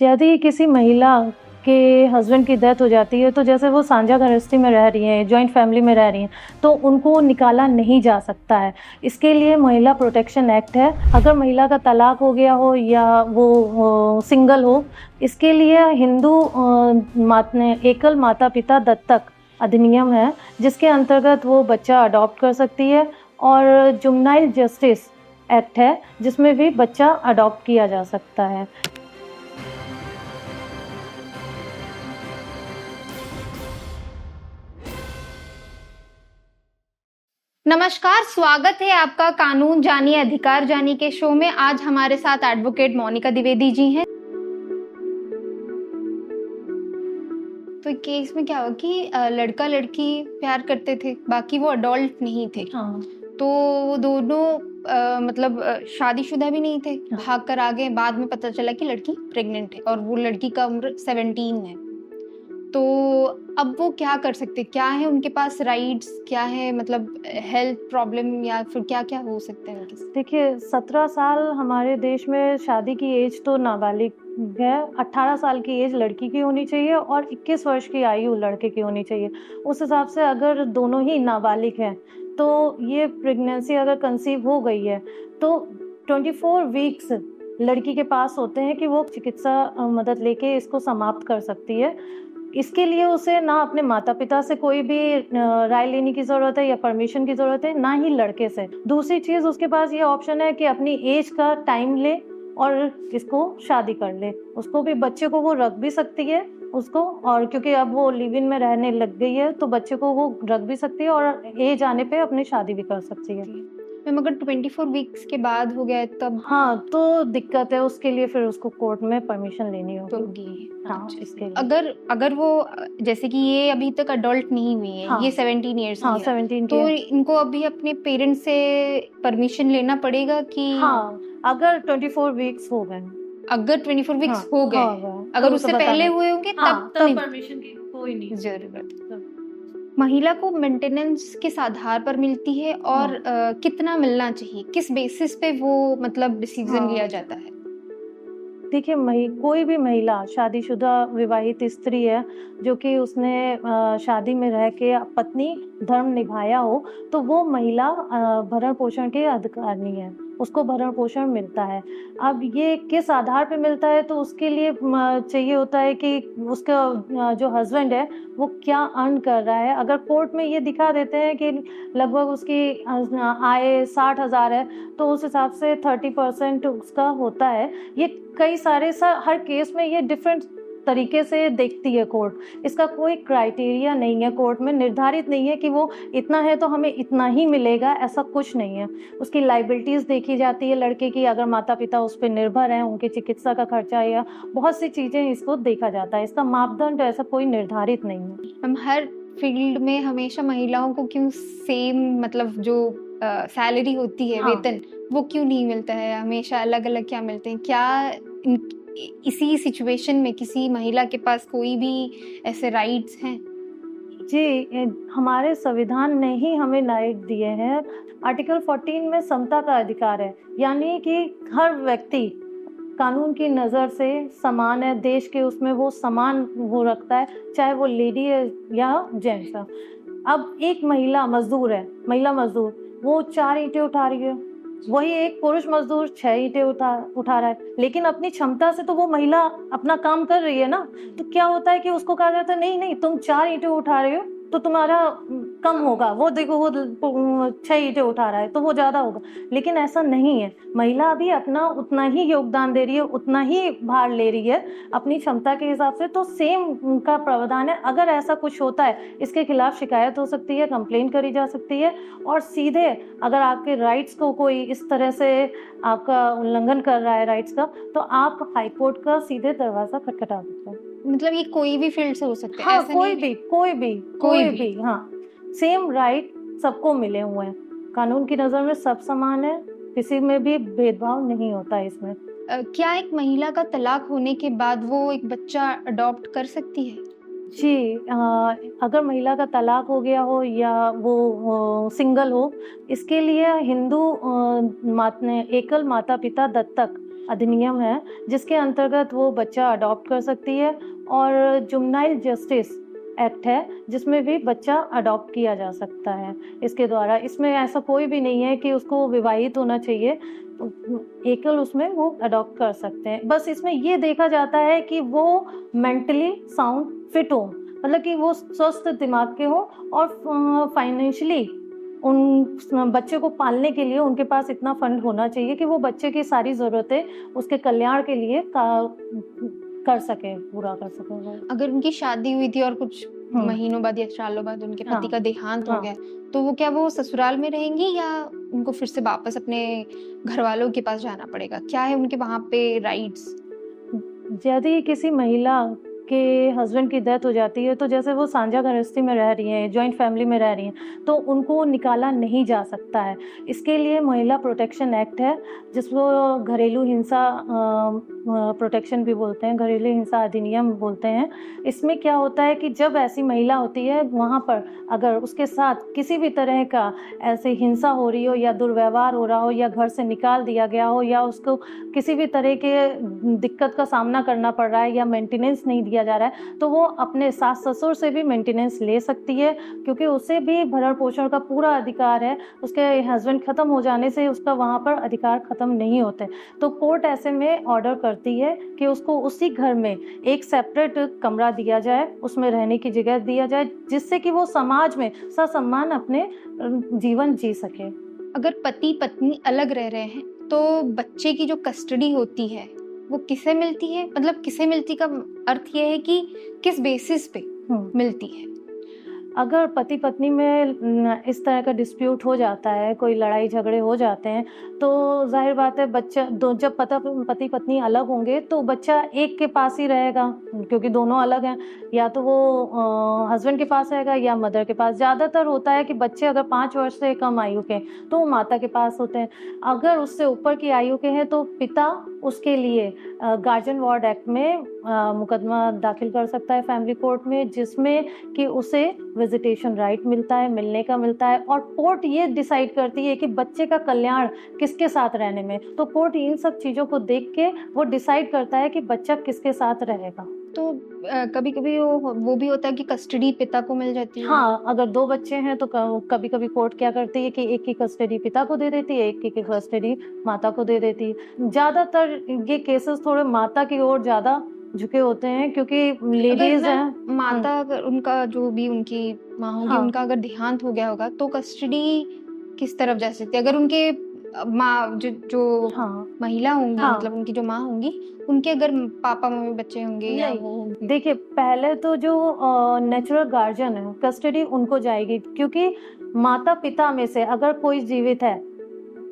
यदि किसी महिला के हस्बैंड की डेथ हो जाती है, तो जैसे वो साझा गृहस्थी में रह रही हैं, जॉइंट फैमिली में रह रही हैं, तो उनको निकाला नहीं जा सकता है। इसके लिए महिला प्रोटेक्शन एक्ट है। अगर महिला का तलाक हो गया हो या वो सिंगल हो, इसके लिए हिंदू एकल माता-पिता दत्तक अधिनियम है, जिसके अंतर्गत वो बच्चा अडॉप्ट कर सकती है। और जुवेनाइल जस्टिस एक्ट है, जिसमें भी बच्चा अडॉप्ट किया जा सकता है। नमस्कार, स्वागत है आपका कानून जानिए अधिकार जानिए के शो में। आज हमारे साथ एडवोकेट मोनिका द्विवेदी जी हैं। तो केस में क्या हुआ कि लड़का लड़की प्यार करते थे, बाकी वो अडल्ट नहीं थे। हाँ। तो वो दोनों मतलब शादीशुदा भी नहीं थे। हाँ। भाग कर आ गए। बाद में पता चला कि लड़की प्रेग्नेंट है और वो लड़की का उम्र 17 है। तो अब वो क्या कर सकते, क्या है उनके पास राइट्स, क्या है मतलब हेल्थ प्रॉब्लम या फिर क्या क्या हो सकते हैं उनके साथ? देखिए, 17 साल हमारे देश में शादी की एज तो नाबालिग है। 18 साल की एज लड़की की होनी चाहिए और 21 वर्ष की आयु लड़के की होनी चाहिए। उस हिसाब से अगर दोनों ही नाबालिग हैं, तो ये प्रेगनेंसी अगर कंसीव हो गई है, तो 24 वीक्स लड़की के पास होते हैं कि वो चिकित्सा मदद लेके इसको समाप्त कर सकती है। इसके लिए उसे ना अपने माता-पिता से कोई भी राय लेने की ज़रूरत है या परमिशन की ज़रूरत है, ना ही लड़के से। दूसरी चीज़, उसके पास ये ऑप्शन है कि अपनी एज का टाइम ले और इसको शादी कर ले। उसको भी, बच्चे को वो रख भी सकती है उसको, और क्योंकि अब वो लिव इन में रहने लग गई है, तो बच्चे को वो रख भी सकती है और एज आने पे अपनी शादी भी कर सकती है। मैम अगर 24 वीक्स के बाद हो गया है तब? हाँ, तो दिक्कत है, उसके लिए फिर उसको कोर्ट में परमिशन लेनी तो होगी। हाँ, अच्छा। इसके लिए। अगर वो जैसे कि ये अभी तक अडल्ट नहीं हुई है, हाँ। ये 17 इयर्स हाँ, की है, 17 तो की। इनको अभी अपने पेरेंट्स से परमिशन लेना पड़ेगा कि? हाँ, अगर 24 वीक्स हो गए। अगर 24 वीक्स हाँ, हो गए, हो गए, अगर तो उससे बताना पहले है। हुए होंगे हाँ, तब तब परमिशन की कोई नहीं जरूरत। महिला को मेंटेनेंस किस आधार पर मिलती है और कितना मिलना चाहिए, किस बेसिस पे वो मतलब डिसीजन लिया जाता है? देखिए, कोई भी महिला शादीशुदा विवाहित स्त्री है, जो कि उसने शादी में रह के पत्नी धर्म निभाया हो, तो वो महिला भरण-पोषण की अधिकारिणी है, उसको भरण-पोषण मिलता है। अब ये किस आधार पे मिलता है, तो उसके लिए चाहिए होता है कि उसका जो हस्बैंड है, वो क्या अर्न कर रहा है। अगर कोर्ट में ये दिखा देते हैं कि लगभग उसकी आय 60,000 है, तो उस हिसाब से 30% उसका होता है। ये कई सारे हर केस में ये डिफरेंट तरीके से देखती है कोर्ट। इसका कोई क्राइटेरिया नहीं है, कोर्ट में निर्धारित नहीं है कि वो इतना है तो हमें इतना ही मिलेगा, ऐसा कुछ नहीं है। उसकी लायबिलिटीज़ देखी जाती है लड़के की, अगर माता-पिता उस पे निर्भर हैं, उनकी चिकित्सा का खर्चा या बहुत सी चीज़ें इसको देखा जाता है। इसका मापदंड ऐसा कोई निर्धारित नहीं है। हम हर फील्ड में हमेशा महिलाओं को क्यों सेम मतलब जो सैलरी होती है, हाँ। वेतन, वो क्यों नहीं मिलता है? हमेशा अलग-अलग क्या मिलते हैं? क्या इसी सिचुएशन में किसी महिला के पास कोई भी ऐसे राइट्स हैं? जी, हमारे संविधान ने ही हमें राइट दिए हैं। आर्टिकल 14 में समता का अधिकार है, यानी कि हर व्यक्ति कानून की नज़र से समान है, देश के उसमें वो समान वो रखता है, चाहे वो लेडी है या जेंट्स है। अब एक महिला मज़दूर, वो 4 ईंटें उठा रही है, वही एक पुरुष मज़दूर 6 ईंटें उठा रहा है, लेकिन अपनी क्षमता से तो वो महिला अपना काम कर रही है ना। तो क्या होता है कि उसको कहा जाता है, नहीं, तुम 4 ईंटें उठा रहे हो, तो तुम्हारा कम होगा, वो देखो वो 6 ईंटें उठा रहा है, तो वो ज़्यादा होगा। लेकिन ऐसा नहीं है, महिला भी अपना उतना ही योगदान दे रही है, उतना ही भार ले रही है अपनी क्षमता के हिसाब से, तो सेम उनका प्रावधान है। अगर ऐसा कुछ होता है, इसके खिलाफ शिकायत हो सकती है, कंप्लेन करी जा सकती है, और सीधे अगर आपके राइट्स को कोई इस तरह से आपका उल्लंघन कर रहा है राइट्स का, तो आप हाई कोर्ट का सीधे दरवाज़ा खटखटा सकते हैं। मतलब ये कोई भी फील्ड से हो सकते हैं? हाँ, ऐसा कोई नहीं भी, हाँ, सेम राइट सबको मिले हुए हैं। कानून की नज़र में सब समान है, किसी में भी भेदभाव नहीं होता है इसमें। क्या एक महिला का तलाक होने के बाद वो एक बच्चा अडॉप्ट कर सकती है? जी, अगर महिला का तलाक हो गया हो या वो सिंगल हो, इसके लिए हिंदू एकल माता-पिता दत्तक अधिनियम है जिसके अंतर्गत वो बच्चा अडॉप्ट कर सकती है, और जुवेनाइल जस्टिस एक्ट है जिसमें भी बच्चा अडॉप्ट किया जा सकता है इसके द्वारा। इसमें ऐसा कोई भी नहीं है कि उसको विवाहित होना चाहिए, एकल उसमें वो अडॉप्ट कर सकते हैं। बस इसमें ये देखा जाता है कि वो मेंटली साउंड फिट हो, मतलब कि वो स्वस्थ दिमाग के हो, और फाइनेंशियली उन बच्चे को पालने के लिए उनके पास इतना फंड होना चाहिए कि वो बच्चे की सारी ज़रूरतें उसके कल्याण के लिए कर सके, पूरा कर सके। अगर उनकी शादी हुई थी और कुछ महीनों बाद या सालों बाद उनके पति का देहांत हो गया, तो वो क्या वो ससुराल में रहेंगी या उनको फिर से वापस अपने घर वालों के पास जाना पड़ेगा? क्या है उनके वहाँ पे राइट्स? यदि किसी महिला के हस्बैंड की डेथ हो जाती है, तो जैसे वो साझा गृहस्थी में रह रही हैं, जॉइंट फैमिली में रह रही हैं, तो उनको निकाला नहीं जा सकता है। इसके लिए महिला प्रोटेक्शन एक्ट है जिसको घरेलू हिंसा प्रोटेक्शन भी बोलते हैं, घरेलू हिंसा अधिनियम बोलते हैं। इसमें क्या होता है कि जब ऐसी महिला होती है, वहाँ पर अगर उसके साथ किसी भी तरह का ऐसे हिंसा हो रही हो या दुर्व्यवहार हो रहा हो या घर से निकाल दिया गया हो या उसको किसी भी तरह के दिक्कत का सामना करना पड़ रहा है या मेंटेनेंस नहीं दिया जा रहा है, तो वो अपने सास ससुर से भी मेंटेनेंस ले सकती है, क्योंकि उसे भी भरण पोषण का पूरा अधिकार है। उसके हस्बैंड खत्म हो जाने से उसका वहाँ पर अधिकार खत्म नहीं होते। तो कोर्ट ऐसे में ऑर्डर करती है कि उसको उसी घर में एक सेपरेट कमरा दिया जाए, उसमें रहने की जगह दिया जाए, जिससे कि वो समाज में ससम्मान अपने जीवन जी सके। अगर पति पत्नी अलग रह रहे हैं तो बच्चे की जो कस्टडी होती है वो किसे मिलती है? मतलब किसे मिलती का अर्थ ये है कि किस बेसिस पे मिलती है? अगर पति पत्नी में इस तरह का डिस्प्यूट हो जाता है, कोई लड़ाई झगड़े हो जाते हैं, तो जाहिर बात है बच्चा जब पति पत्नी अलग होंगे तो बच्चा एक के पास ही रहेगा, क्योंकि दोनों अलग हैं। या तो वो हस्बैंड के पास रहेगा या मदर के पास। ज़्यादातर होता है कि बच्चे अगर 5 वर्ष से कम आयु के तो वो माता के पास होते हैं। अगर उससे ऊपर की आयु के हैं तो पिता उसके लिए गार्जियन वार्ड एक्ट में मुकदमा दाखिल कर सकता है फैमिली कोर्ट में, जिसमें कि उसे विजिटेशन राइट मिलता है, मिलने का मिलता है, और कोर्ट ये डिसाइड करती है कि बच्चे का कल्याण किसके साथ रहने में। तो कोर्ट इन सब चीज़ों को देख के वो डिसाइड करता है कि बच्चा किसके साथ रहेगा। तो कभी कभी वो भी होता है कि कस्टडी पिता को मिल जाती है। हाँ, अगर 2 बच्चे हैं तो कभी कभी कोर्ट क्या करती है कि एक की कस्टडी पिता को दे देती है, एक की कस्टडी माता को दे देती है। ज़्यादातर ये केसेस थोड़े माता की ओर ज़्यादा झुके होते हैं, क्योंकि लेडीज हैं। माता अगर उनका जो भी उनकी माँ होगी, उनका अगर देहांत हो गया होगा तो कस्टडी किस तरफ जा सकती है? अगर उनके माँ जो महिला होंगी, मतलब उनकी जो माँ होंगी, उनके अगर पापा मम्मी बच्चे होंगे या वो। देखिए, पहले तो जो नेचुरल गार्जियन है कस्टडी उनको जाएगी, क्योंकि माता पिता में से अगर कोई जीवित है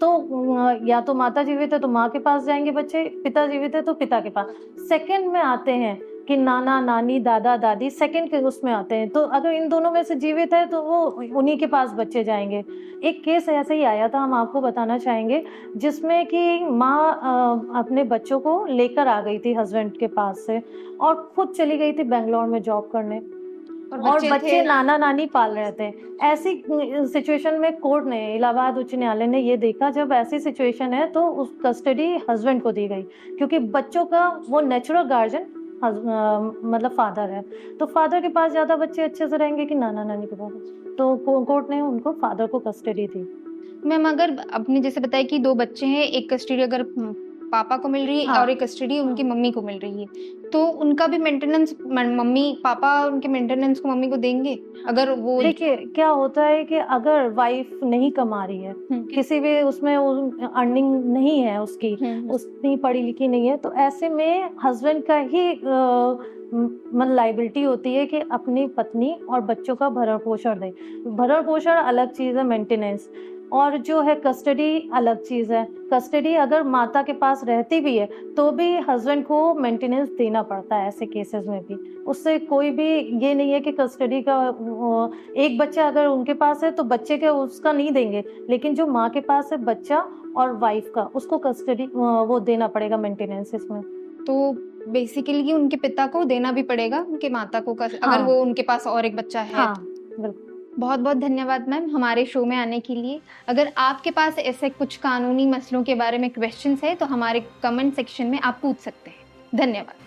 तो या तो माता जीवित है तो माँ के पास जाएंगे बच्चे, पिता जीवित है तो पिता के पास। सेकंड में आते हैं कि नाना नानी दादा दादी, सेकंड के उसमें आते हैं। तो अगर इन दोनों में से जीवित है तो वो उन्हीं के पास बच्चे जाएंगे। एक केस ऐसे ही आया था, हम आपको बताना चाहेंगे, जिसमें कि माँ अपने बच्चों को लेकर आ गई थी हस्बैंड के पास से और खुद चली गई थी बेंगलोर में जॉब करने, और बच्चे नाना नानी पाल रहे थे। ऐसी सिचुएशन में कोर्ट ने, इलाहाबाद उच्च न्यायालय ने ये देखा, जब ऐसी सिचुएशन है तो उस कस्टडी हस्बैंड को दी गई, क्योंकि बच्चों का वो नेचुरल गार्जियन मतलब फादर है, तो फादर के पास ज्यादा बच्चे अच्छे से रहेंगे कि नाना नानी के पास। तो कोर्ट ने उनको फादर को कस्टडी दी। मैम, अगर आपने जैसे बताया कि 2 बच्चे हैं, एक कस्टडी अगर पापा को मिल रही है और एक कस्टडी उनकी मम्मी को मिल रही है, तो उनका भी मेंटेनेंस मम्मी पापा उनके मेंटेनेंस को मम्मी को देंगे? अगर वो, देखिए क्या होता है कि अगर वाइफ नहीं कमा रही है, किसी भी उसमें अर्निंग नहीं है उसकी, उतनी पढ़ी लिखी नहीं है, तो ऐसे में हस्बैंड का ही मतलब लाइबिलिटी होती है कि अपनी पत्नी और बच्चों का भरण पोषण दे। भरण पोषण अलग चीज़ है, मेंटेनेंस, और जो है कस्टडी अलग चीज़ है। कस्टडी अगर माता के पास रहती भी है तो भी हस्बैंड को मेंटेनेंस देना पड़ता है ऐसे केसेस में भी। उससे कोई भी ये नहीं है कि कस्टडी का एक बच्चा अगर उनके पास है तो बच्चे के उसका नहीं देंगे, लेकिन जो माँ के पास है बच्चा और वाइफ का, उसको कस्टडी वो देना पड़ेगा मेंटेनेंस इसमें। तो बेसिकली उनके पिता को देना भी पड़ेगा उनके माता को अगर वो उनके पास और एक बच्चा है। बिल्कुल। बहुत बहुत धन्यवाद मैम हमारे शो में आने के लिए। अगर आपके पास ऐसे कुछ कानूनी मसलों के बारे में क्वेश्चंस है तो हमारे कमेंट सेक्शन में आप पूछ सकते हैं। धन्यवाद।